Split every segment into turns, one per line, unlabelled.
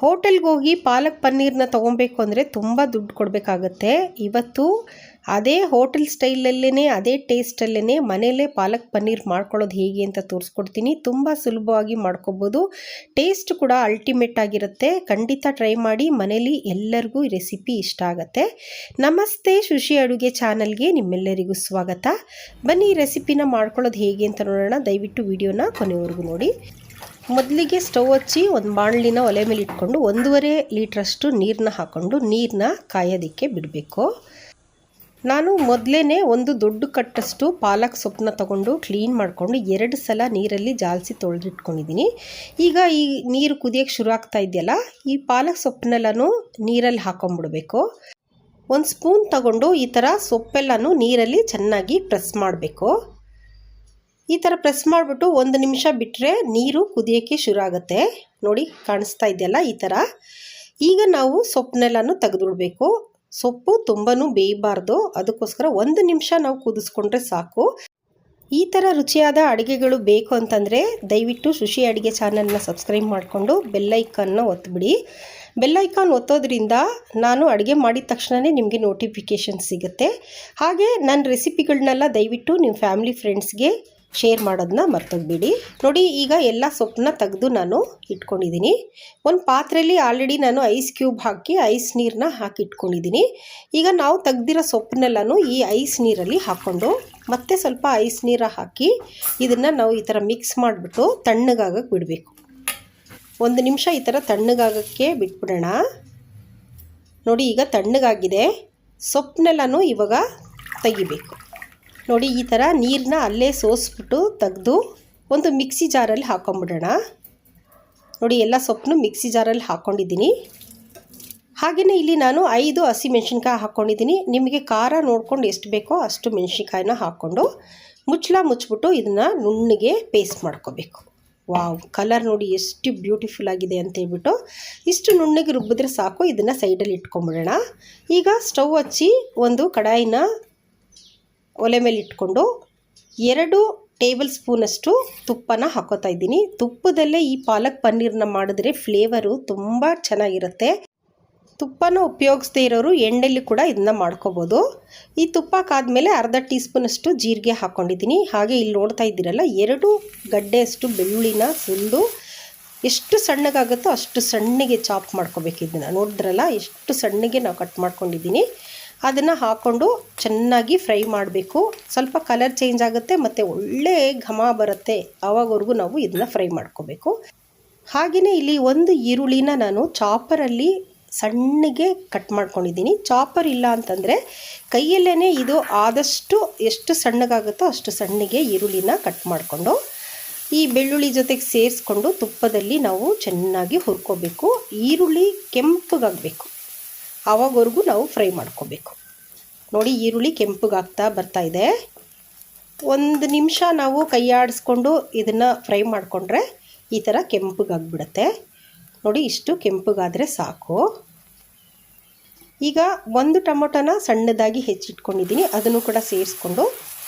ಹೋಟೆಲ್ಗೆ ಹೋಗಿ ಪಾಲಕ್ ಪನ್ನೀರನ್ನ ತೊಗೊಬೇಕು ಅಂದರೆ ತುಂಬ ದುಡ್ಡು ಕೊಡಬೇಕಾಗತ್ತೆ. ಇವತ್ತು ಅದೇ ಹೋಟೆಲ್ ಸ್ಟೈಲಲ್ಲೇ ಅದೇ ಟೇಸ್ಟಲ್ಲೇ ಮನೆಯಲ್ಲೇ ಪಾಲಕ್ ಪನ್ನೀರ್ ಮಾಡ್ಕೊಳ್ಳೋದು ಹೇಗೆ ಅಂತ ತೋರಿಸ್ಕೊಡ್ತೀನಿ. ತುಂಬ ಸುಲಭವಾಗಿ ಮಾಡ್ಕೊಬೋದು. ಟೇಸ್ಟ್ ಕೂಡ ಅಲ್ಟಿಮೇಟ್ ಆಗಿರುತ್ತೆ. ಖಂಡಿತ ಟ್ರೈ ಮಾಡಿ. ಮನೇಲಿ ಎಲ್ಲರಿಗೂ ಈ ರೆಸಿಪಿ ಇಷ್ಟ ಆಗುತ್ತೆ. ನಮಸ್ತೆ, ಶುಶಿ ಅಡುಗೆ ಚಾನಲ್ಗೆ ನಿಮ್ಮೆಲ್ಲರಿಗೂ ಸ್ವಾಗತ. ಬನ್ನಿ ಈ ರೆಸಿಪಿನ ಮಾಡ್ಕೊಳ್ಳೋದು ಹೇಗೆ ಅಂತ ನೋಡೋಣ. ದಯವಿಟ್ಟು ವಿಡಿಯೋನ ಕೊನೆವರೆಗೂ ನೋಡಿ. ಮೊದಲಿಗೆ ಸ್ಟವ್ ಹಚ್ಚಿ ಒಂದು ಬಾಣಲಿನ ಒಲೆ ಮೇಲೆ ಇಟ್ಕೊಂಡು 1.5 ಲೀಟ್ರಷ್ಟು ನೀರನ್ನ ಹಾಕ್ಕೊಂಡು ನೀರನ್ನ ಕಾಯೋದಕ್ಕೆ ಬಿಡಬೇಕು. ನಾನು ಮೊದಲೇ ಒಂದು ದೊಡ್ಡ ಕಟ್ಟಷ್ಟು ಪಾಲಕ್ ಸೊಪ್ಪನ್ನ ತಗೊಂಡು ಕ್ಲೀನ್ ಮಾಡಿಕೊಂಡು 2 ಸಲ ನೀರಲ್ಲಿ ಜಾಲಿಸಿ ತೊಳೆದಿಟ್ಕೊಂಡಿದ್ದೀನಿ. ಈಗ ಈ ನೀರು ಕುದಿಯೋಕ್ಕೆ ಶುರು ಆಗ್ತಾ ಇದೆಯಲ್ಲ, ಈ ಪಾಲಕ್ ಸೊಪ್ಪನ್ನೆಲ್ಲನೂ ನೀರಲ್ಲಿ ಹಾಕೊಂಡ್ಬಿಡ್ಬೇಕು. 1 ಸ್ಪೂನ್ ತಗೊಂಡು ಈ ಥರ ಸೊಪ್ಪೆಲ್ಲನೂ ನೀರಲ್ಲಿ ಚೆನ್ನಾಗಿ ಪ್ರೆಸ್ ಮಾಡಬೇಕು. ಈ ಥರ ಪ್ರೆಸ್ ಮಾಡಿಬಿಟ್ಟು 1 ನಿಮಿಷ ಬಿಟ್ಟರೆ ನೀರು ಕುದಿಯೋಕ್ಕೆ ಶುರು ಆಗುತ್ತೆ. ನೋಡಿ, ಕಾಣಿಸ್ತಾ ಇದೆಯಲ್ಲ ಈ ಥರ. ಈಗ ನಾವು ಸೊಪ್ಪನ್ನೆಲ್ಲನೂ ತೆಗೆದುಬಿಡಬೇಕು. ಸೊಪ್ಪು ತುಂಬಾ ಬೇಯಬಾರ್ದು, ಅದಕ್ಕೋಸ್ಕರ 1 ನಿಮಿಷ ನಾವು ಕುದಿಸ್ಕೊಂಡ್ರೆ ಸಾಕು. ಈ ಥರ ರುಚಿಯಾದ ಅಡುಗೆಗಳು ಬೇಕು ಅಂತಂದರೆ ದಯವಿಟ್ಟು ಶುಶಿ ಅಡುಗೆ ಚಾನಲ್ನ ಸಬ್ಸ್ಕ್ರೈಬ್ ಮಾಡಿಕೊಂಡು ಬೆಲ್ಲೈಕನ್ನ ಒತ್ತಿಬಿಡಿ. ಬೆಲ್ಲೈಕಾನ್ ಒತ್ತೋದ್ರಿಂದ ನಾನು ಅಡುಗೆ ಮಾಡಿದ ತಕ್ಷಣವೇ ನಿಮಗೆ ನೋಟಿಫಿಕೇಷನ್ ಸಿಗುತ್ತೆ. ಹಾಗೆ ನನ್ನ ರೆಸಿಪಿಗಳನ್ನೆಲ್ಲ ದಯವಿಟ್ಟು ನಿಮ್ಮ ಫ್ಯಾಮಿಲಿ ಫ್ರೆಂಡ್ಸ್ಗೆ ಶೇರ್ ಮಾಡೋದನ್ನ ಮರ್ತೋಗ್ಬೇಡಿ. ನೋಡಿ, ಈಗ ಎಲ್ಲ ಸೊಪ್ಪನ್ನ ತೆಗೆದು ನಾನು ಇಟ್ಕೊಂಡಿದ್ದೀನಿ. ಒಂದು ಪಾತ್ರೆಯಲ್ಲಿ ಆಲ್ರೆಡಿ ನಾನು ಐಸ್ ಕ್ಯೂಬ್ ಹಾಕಿ ಐಸ್ ನೀರನ್ನ ಹಾಕಿ ಇಟ್ಕೊಂಡಿದ್ದೀನಿ. ಈಗ ನಾವು ತೆಗ್ದಿರೋ ಸೊಪ್ಪನ್ನೆಲ್ಲನೂ ಈ ಐಸ್ ನೀರಲ್ಲಿ ಹಾಕ್ಕೊಂಡು ಮತ್ತೆ ಸ್ವಲ್ಪ ಐಸ್ ನೀರು ಹಾಕಿ ಇದನ್ನು ನಾವು ಈ ಥರ ಮಿಕ್ಸ್ ಮಾಡಿಬಿಟ್ಟು ತಣ್ಣಗಾಗಕ್ಕೆ ಬಿಡಬೇಕು. 1 ನಿಮಿಷ ಈ ಥರ ತಣ್ಣಗಾಗಕ್ಕೆ ಬಿಟ್ಬಿಡೋಣ. ನೋಡಿ, ಈಗ ತಣ್ಣಗಾಗಿದೆ. ಸೊಪ್ಪನ್ನೆಲ್ಲನೂ ಇವಾಗ ತೆಗಿಬೇಕು. ನೋಡಿ, ಈ ಥರ ನೀರನ್ನ ಅಲ್ಲೇ ಸೋಸ್ಬಿಟ್ಟು ತೆಗೆದು ಒಂದು ಮಿಕ್ಸಿ ಜಾರಲ್ಲಿ ಹಾಕ್ಕೊಂಬಿಡೋಣ. ನೋಡಿ, ಎಲ್ಲ ಸೊಪ್ಪನ್ನು ಮಿಕ್ಸಿ ಜಾರಲ್ಲಿ ಹಾಕ್ಕೊಂಡಿದ್ದೀನಿ. ಹಾಗೆಯೇ ಇಲ್ಲಿ ನಾನು 5 ಹಸಿಮೆಣ್ಸಿನ್ಕಾಯಿ ಹಾಕ್ಕೊಂಡಿದ್ದೀನಿ. ನಿಮಗೆ ಖಾರ ನೋಡ್ಕೊಂಡು ಎಷ್ಟು ಬೇಕೋ ಅಷ್ಟು ಮೆಣಸಿನ್ಕಾಯಿನ ಹಾಕ್ಕೊಂಡು ಮುಚ್ಚಿಬಿಟ್ಟು ಇದನ್ನು ನುಣ್ಣಗೆ ಪೇಸ್ಟ್ ಮಾಡ್ಕೋಬೇಕು. ವಾವ್, ಕಲರ್ ನೋಡಿ ಎಷ್ಟು ಬ್ಯೂಟಿಫುಲ್ ಆಗಿದೆ ಅಂತೇಳ್ಬಿಟ್ಟು ಇಷ್ಟು ನುಣ್ಣಗೆ ರುಬ್ಬಿದ್ರೆ ಸಾಕು. ಇದನ್ನು ಸೈಡಲ್ಲಿ ಇಟ್ಕೊಂಬಿಡೋಣ. ಈಗ ಸ್ಟವ್ ಹಚ್ಚಿ ಒಂದು ಕಡಾಯಿನ ಒಲೆ ಮೇಲೆ ಇಟ್ಕೊಂಡು 2 ಟೇಬಲ್ ಸ್ಪೂನಷ್ಟು ತುಪ್ಪನ ಹಾಕೋತಾ ಇದ್ದೀನಿ. ತುಪ್ಪದಲ್ಲೇ ಈ ಪಾಲಕ್ ಪನ್ನೀರನ್ನ ಮಾಡಿದ್ರೆ ಫ್ಲೇವರು ತುಂಬ ಚೆನ್ನಾಗಿರುತ್ತೆ. ತುಪ್ಪನ ಉಪಯೋಗಿಸದೇ ಇರೋರು ಎಣ್ಣೆಯಲ್ಲಿ ಕೂಡ ಇದನ್ನ ಮಾಡ್ಕೋಬೋದು. ಈ ತುಪ್ಪ ಕಾದ್ಮೇಲೆ ಅರ್ಧ ಟೀ ಸ್ಪೂನಷ್ಟು ಜೀರಿಗೆ ಹಾಕ್ಕೊಂಡಿದ್ದೀನಿ. ಹಾಗೆ ಇಲ್ಲಿ ನೋಡ್ತಾ ಇದ್ದೀರಲ್ಲ, 2 ಗಡ್ಡೆಯಷ್ಟು ಬೆಳ್ಳುಳ್ಳಿನ ಸುಲಿದು ಎಷ್ಟು ಸಣ್ಣಗಾಗುತ್ತೋ ಅಷ್ಟು ಸಣ್ಣಗೆ ಚಾಪ್ ಮಾಡ್ಕೋಬೇಕು. ಇದನ್ನು ನೋಡಿದ್ರಲ್ಲ, ಎಷ್ಟು ಸಣ್ಣಗೆ ನಾವು ಕಟ್ ಮಾಡ್ಕೊಂಡಿದ್ದೀನಿ. ಅದನ್ನು ಹಾಕ್ಕೊಂಡು ಚೆನ್ನಾಗಿ ಫ್ರೈ ಮಾಡಬೇಕು. ಸ್ವಲ್ಪ ಕಲರ್ ಚೇಂಜ್ ಆಗುತ್ತೆ ಮತ್ತು ಒಳ್ಳೆ ಘಮ ಬರುತ್ತೆ. ಆವಾಗವರೆಗೂ ನಾವು ಇದನ್ನು ಫ್ರೈ ಮಾಡ್ಕೋಬೇಕು. ಹಾಗೆಯೇ ಇಲ್ಲಿ ಒಂದು ಈರುಳ್ಳಿನ ನಾನು ಚಾಪರಲ್ಲಿ ಸಣ್ಣಗೆ ಕಟ್ ಮಾಡ್ಕೊಂಡಿದ್ದೀನಿ. ಚಾಪರ್ ಇಲ್ಲ ಅಂತಂದರೆ ಕೈಯಲ್ಲೇ ಇದು ಆದಷ್ಟು ಎಷ್ಟು ಸಣ್ಣಗಾಗುತ್ತೋ ಅಷ್ಟು ಸಣ್ಣಗೆ ಈರುಳ್ಳಿನ ಕಟ್ ಮಾಡಿಕೊಂಡು ಈ ಬೆಳ್ಳುಳ್ಳಿ ಜೊತೆಗೆ ಸೇರಿಸ್ಕೊಂಡು ತುಪ್ಪದಲ್ಲಿ ನಾವು ಚೆನ್ನಾಗಿ ಹುರ್ಕೋಬೇಕು. ಈರುಳ್ಳಿ ಕೆಂಪಗಾಗಬೇಕು, ಆವಾಗವರೆಗೂ ನಾವು ಫ್ರೈ ಮಾಡ್ಕೋಬೇಕು. ನೋಡಿ, ಈರುಳ್ಳಿ ಕೆಂಪಗಾಗ್ತಾ ಬರ್ತಾ ಇದೆ. 1 ನಿಮಿಷ ನಾವು ಕೈ ಆಡಿಸ್ಕೊಂಡು ಇದನ್ನು ಫ್ರೈ ಮಾಡಿಕೊಂಡ್ರೆ ಈ ಥರ ಕೆಂಪಗಾಗ್ಬಿಡುತ್ತೆ. ನೋಡಿ, ಇಷ್ಟು ಕೆಂಪಗಾದರೆ ಸಾಕು. ಈಗ 1 ಟೊಮೊಟೊನ ಸಣ್ಣದಾಗಿ ಹೆಚ್ಚಿಟ್ಕೊಂಡಿದ್ದೀನಿ. ಅದನ್ನು ಕೂಡ ಸೇರಿಸ್ಕೊಂಡು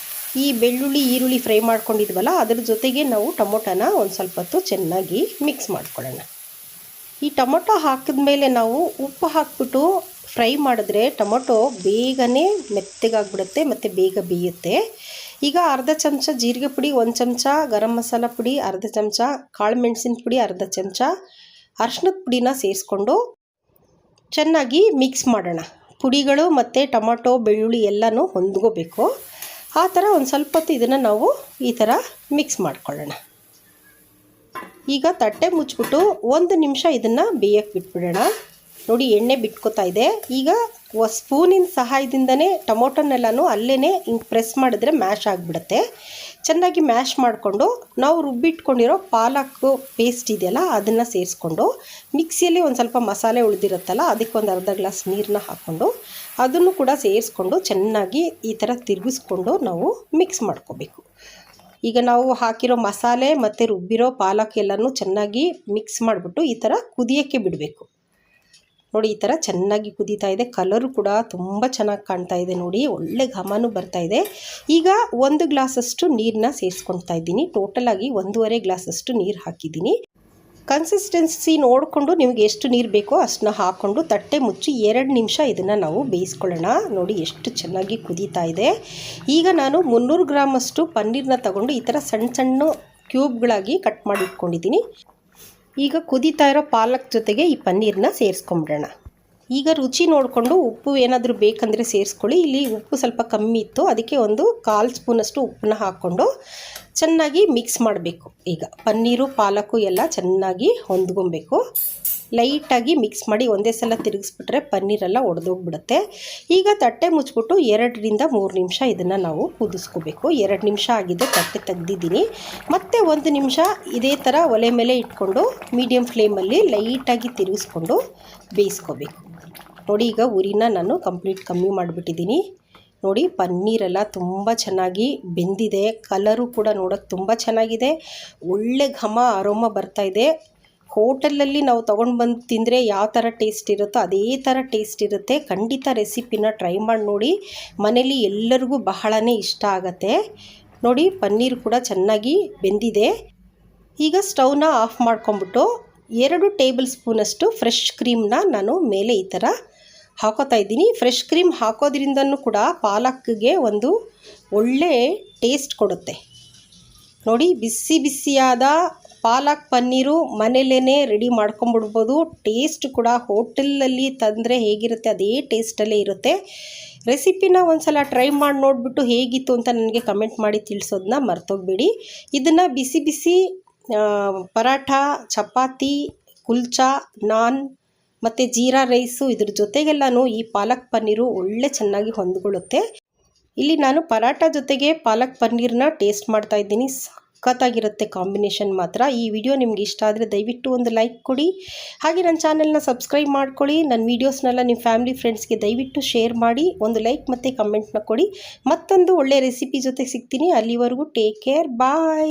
ಈ ಬೆಳ್ಳುಳ್ಳಿ ಈರುಳ್ಳಿ ಫ್ರೈ ಮಾಡ್ಕೊಂಡಿದ್ವಲ್ಲ ಅದ್ರ ಜೊತೆಗೆ ನಾವು ಟೊಮೊಟೊನ ಒಂದು ಸ್ವಲ್ಪ ಹೊತ್ತು ಚೆನ್ನಾಗಿ ಮಿಕ್ಸ್ ಮಾಡ್ಕೊಳ್ಳೋಣ. ಈ ಟೊಮೊಟೊ ಹಾಕಿದ ಮೇಲೆ ನಾವು ಉಪ್ಪು ಹಾಕ್ಬಿಟ್ಟು ಫ್ರೈ ಮಾಡಿದ್ರೆ ಟೊಮೊಟೊ ಬೇಗನೆ ಮೆತ್ತಗಾಗ್ಬಿಡುತ್ತೆ ಮತ್ತು ಬೇಗ ಬೇಯುತ್ತೆ. ಈಗ ಅರ್ಧ ಚಮಚ ಜೀರಿಗೆ ಪುಡಿ, 1 ಚಮಚ ಗರಂ ಮಸಾಲ ಪುಡಿ, ಅರ್ಧ ಚಮಚ ಕಾಳು ಮೆಣಸಿನ ಪುಡಿ, ಅರ್ಧ ಚಮಚ ಅರಿಶಿಣದ ಪುಡಿನ ಸೇರಿಸ್ಕೊಂಡು ಚೆನ್ನಾಗಿ ಮಿಕ್ಸ್ ಮಾಡೋಣ. ಪುಡಿಗಳು ಮತ್ತು ಟೊಮೊಟೊ ಬೆಳ್ಳುಳ್ಳಿ ಎಲ್ಲನೂ ಹೊಂದ್ಕೋಬೇಕು. ಆ ಥರ ಒಂದು ಸ್ವಲ್ಪ ಹೊತ್ತು ಇದನ್ನು ನಾವು ಈ ಥರ ಮಿಕ್ಸ್ ಮಾಡ್ಕೊಳ್ಳೋಣ. ಈಗ ತಟ್ಟೆ ಮುಚ್ಚಿಬಿಟ್ಟು 1 ನಿಮಿಷ ಇದನ್ನು ಬೇಯಕ್ಕೆ ಬಿಟ್ಬಿಡೋಣ. ನೋಡಿ, ಎಣ್ಣೆ ಬಿಟ್ಕೋತಾ ಇದೆ. ಈಗ ಸ್ಪೂನಿನ ಸಹಾಯದಿಂದನೇ ಟೊಮೊಟೊನೆಲ್ಲನೂ ಅಲ್ಲೇ ಹಿಂಗೆ ಪ್ರೆಸ್ ಮಾಡಿದ್ರೆ ಮ್ಯಾಶ್ ಆಗಿಬಿಡುತ್ತೆ. ಚೆನ್ನಾಗಿ ಮ್ಯಾಶ್ ಮಾಡಿಕೊಂಡು ನಾವು ರುಬ್ಬಿಟ್ಕೊಂಡಿರೋ ಪಾಲಕ್ಕು ಪೇಸ್ಟ್ ಇದೆಯಲ್ಲ ಅದನ್ನು ಸೇರಿಸ್ಕೊಂಡು ಮಿಕ್ಸಿಯಲ್ಲಿ ಒಂದು ಸ್ವಲ್ಪ ಮಸಾಲೆ ಉಳಿದಿರುತ್ತಲ್ಲ ಅದಕ್ಕೆ ಒಂದು ಅರ್ಧ ಗ್ಲಾಸ್ ನೀರನ್ನ ಹಾಕ್ಕೊಂಡು ಅದನ್ನು ಕೂಡ ಸೇರಿಸ್ಕೊಂಡು ಚೆನ್ನಾಗಿ ಈ ಥರ ತಿರುಗಿಸ್ಕೊಂಡು ನಾವು ಮಿಕ್ಸ್ ಮಾಡ್ಕೋಬೇಕು. ಈಗ ನಾವು ಹಾಕಿರೋ ಮಸಾಲೆ ಮತ್ತು ರುಬ್ಬಿರೋ ಪಾಲಕ್ ಎಲ್ಲನೂ ಚೆನ್ನಾಗಿ ಮಿಕ್ಸ್ ಮಾಡಿಬಿಟ್ಟು ಈ ಥರ ಕುದಿಯೋಕ್ಕೆ ಬಿಡಬೇಕು. ನೋಡಿ, ಈ ಥರ ಚೆನ್ನಾಗಿ ಕುದೀತಾ ಇದೆ. ಕಲರು ಕೂಡ ತುಂಬ ಚೆನ್ನಾಗಿ ಕಾಣ್ತಾ ಇದೆ. ನೋಡಿ, ಒಳ್ಳೆ ಘಮನೂ ಬರ್ತಾ ಇದೆ. ಈಗ 1 ಗ್ಲಾಸಷ್ಟು ನೀರನ್ನ ಸೇರಿಸ್ಕೊಳ್ತಾ ಇದ್ದೀನಿ. ಟೋಟಲಾಗಿ 1.5 ಗ್ಲಾಸಷ್ಟು ನೀರು ಹಾಕಿದ್ದೀನಿ. ಕನ್ಸಿಸ್ಟೆನ್ಸಿ ನೋಡಿಕೊಂಡು ನಿಮಗೆ ಎಷ್ಟು ನೀರು ಬೇಕೋ ಅಷ್ಟನ್ನ ಹಾಕ್ಕೊಂಡು ತಟ್ಟೆ ಮುಚ್ಚಿ 2 ನಿಮಿಷ ಇದನ್ನು ನಾವು ಬೇಯಿಸ್ಕೊಳ್ಳೋಣ. ನೋಡಿ ಎಷ್ಟು ಚೆನ್ನಾಗಿ ಕುದೀತಾ ಇದೆ. ಈಗ ನಾನು 300 ಗ್ರಾಮಷ್ಟು ಪನ್ನೀರನ್ನ ತಗೊಂಡು ಈ ಥರ ಸಣ್ಣ ಸಣ್ಣ ಕ್ಯೂಬ್ಗಳಾಗಿ ಕಟ್ ಮಾಡಿ ಇಟ್ಕೊಂಡಿದ್ದೀನಿ. ಈಗ ಕುದೀತಾ ಇರೋ ಪಾಲಕ್ ಜೊತೆಗೆ ಈ ಪನ್ನೀರನ್ನ ಸೇರಿಸ್ಕೊಂಬಿಡೋಣ. ಈಗ ರುಚಿ ನೋಡಿಕೊಂಡು ಉಪ್ಪು ಏನಾದರೂ ಬೇಕಂದರೆ ಸೇರಿಸ್ಕೊಳ್ಳಿ. ಇಲ್ಲಿ ಉಪ್ಪು ಸ್ವಲ್ಪ ಕಮ್ಮಿ ಇತ್ತು, ಅದಕ್ಕೆ ಒಂದು 1/4 ಸ್ಪೂನಷ್ಟು ಉಪ್ಪನ್ನ ಹಾಕ್ಕೊಂಡು ಚೆನ್ನಾಗಿ ಮಿಕ್ಸ್ ಮಾಡಬೇಕು. ಈಗ ಪನ್ನೀರು ಪಾಲಕು ಎಲ್ಲ ಚೆನ್ನಾಗಿ ಹೊಂದ್ಕೊಬೇಕು. ಲೈಟಾಗಿ ಮಿಕ್ಸ್ ಮಾಡಿ ಒಂದೇ ಸಲ ತಿರುಗಿಸ್ಬಿಟ್ರೆ ಪನ್ನೀರೆಲ್ಲ ಒಡೆದೋಗ್ಬಿಡುತ್ತೆ. ಈಗ ತಟ್ಟೆ ಮುಚ್ಚಿಬಿಟ್ಟು 2ರಿಂದ 3 ನಿಮಿಷ ಇದನ್ನು ನಾವು ಕುದಿಸ್ಕೋಬೇಕು. 2 ನಿಮಿಷ ಆಗಿದೆ, ತಟ್ಟೆ ತೆಗ್ದಿದ್ದೀನಿ. ಮತ್ತು 1 ನಿಮಿಷ ಇದೇ ಥರ ಒಲೆ ಮೇಲೆ ಇಟ್ಕೊಂಡು ಮೀಡಿಯಮ್ ಫ್ಲೇಮಲ್ಲಿ ಲೈಟಾಗಿ ತಿರುಗಿಸ್ಕೊಂಡು ಬೇಯಿಸ್ಕೋಬೇಕು. ನೋಡಿ ಈಗ ಉರಿನ ನಾನು ಕಂಪ್ಲೀಟ್ ಕಮ್ಮಿ ಮಾಡಿಬಿಟ್ಟಿದ್ದೀನಿ. ನೋಡಿ ಪನ್ನೀರೆಲ್ಲ ತುಂಬ ಚೆನ್ನಾಗಿ ಬೆಂದಿದೆ. ಕಲರು ಕೂಡ ನೋಡೋಕ್ಕೆ ತುಂಬ ಚೆನ್ನಾಗಿದೆ. ಒಳ್ಳೆ ಘಮ ಅರೋಮ ಬರ್ತಾಯಿದೆ. ಹೋಟೆಲಲ್ಲಿ ನಾವು ತೊಗೊಂಡು ಬಂದು ತಿಂದರೆ ಯಾವ ಥರ ಟೇಸ್ಟ್ ಇರುತ್ತೋ ಅದೇ ಥರ ಟೇಸ್ಟ್ ಇರುತ್ತೆ. ಖಂಡಿತ ರೆಸಿಪಿನ ಟ್ರೈ ಮಾಡಿ ನೋಡಿ. ಮನೇಲಿ ಎಲ್ಲರಿಗೂ ಬಹಳನೇ ಇಷ್ಟ ಆಗುತ್ತೆ. ನೋಡಿ ಪನ್ನೀರ್ ಕೂಡ ಚೆನ್ನಾಗಿ ಬೆಂದಿದೆ. ಈಗ ಸ್ಟವ್ನ ಆಫ್ ಮಾಡ್ಕೊಂಬಿಟ್ಟು 2 ಟೇಬಲ್ ಸ್ಪೂನಷ್ಟು ಫ್ರೆಶ್ ಕ್ರೀಮ್ನ ನಾನು ಮೇಲೆ ಈ ಥರ ಹಾಕೋತಾ ಇದ್ದೀನಿ. ಫ್ರೆಶ್ ಕ್ರೀಮ್ ಹಾಕೋದ್ರಿಂದನೂ ಕೂಡ ಪಾಲಕ್ಗೆ ಒಂದು ಒಳ್ಳೆ ಟೇಸ್ಟ್ ಕೊಡುತ್ತೆ. ನೋಡಿ ಬಿಸಿ ಬಿಸಿಯಾದ ಪಾಲಕ್ ಪನ್ನೀರು ಮನೇಲೇ ರೆಡಿ ಮಾಡ್ಕೊಂಬಿಡ್ಬೋದು. ಟೇಸ್ಟ್ ಕೂಡ ಹೋಟೆಲಲ್ಲಿ ತಂದರೆ ಹೇಗಿರುತ್ತೆ ಅದೇ ಟೇಸ್ಟಲ್ಲೇ ಇರುತ್ತೆ. ರೆಸಿಪಿನ ಒಂದು ಸಲ ಟ್ರೈ ಮಾಡಿ ನೋಡಿಬಿಟ್ಟು ಹೇಗಿತ್ತು ಅಂತ ನನಗೆ ಕಮೆಂಟ್ ಮಾಡಿ ತಿಳಿಸೋದನ್ನ ಮರ್ತೋಗಬೇಡಿ. ಇದನ್ನು ಬಿಸಿ ಬಿಸಿ ಪರಾಠ, ಚಪಾತಿ, ಕುಲ್ಚಾ, ನಾನ್ ಮತ್ತು ಜೀರಾ ರೈಸು ಇದ್ರ ಜೊತೆಗೆಲ್ಲನೂ ಈ ಪಾಲಕ್ ಪನ್ನೀರು ಒಳ್ಳೆ ಚೆನ್ನಾಗಿ ಹೊಂದ್ಕೊಳ್ಳುತ್ತೆ. ಇಲ್ಲಿ ನಾನು ಪರಾಠ ಜೊತೆಗೆ ಪಾಲಕ್ ಪನ್ನೀರನ್ನ ಟೇಸ್ಟ್ ಮಾಡ್ತಾ ಇದ್ದೀನಿ. ಸಖತ್ತಾಗಿರುತ್ತೆ ಕಾಂಬಿನೇಷನ್ ಮಾತ್ರ. ಈ ವಿಡಿಯೋ ನಿಮ್ಗೆ ಇಷ್ಟ ಆದರೆ ದಯವಿಟ್ಟು ಒಂದು ಲೈಕ್ ಕೊಡಿ. ಹಾಗೆ ನನ್ನ ಚಾನೆಲ್ನ ಸಬ್ಸ್ಕ್ರೈಬ್ ಮಾಡ್ಕೊಳ್ಳಿ. ನನ್ನ ವೀಡಿಯೋಸ್ನೆಲ್ಲ ನಿಮ್ಮ ಫ್ಯಾಮಿಲಿ ಫ್ರೆಂಡ್ಸ್ಗೆ ದಯವಿಟ್ಟು ಶೇರ್ ಮಾಡಿ. ಒಂದು ಲೈಕ್ ಮತ್ತು ಕಮೆಂಟ್ನ ಕೊಡಿ. ಮತ್ತೊಂದು ಒಳ್ಳೆ ರೆಸಿಪಿ ಜೊತೆ ಸಿಗ್ತೀನಿ. ಅಲ್ಲಿವರೆಗೂ ಟೇಕ್ ಕೇರ್, ಬಾಯ್.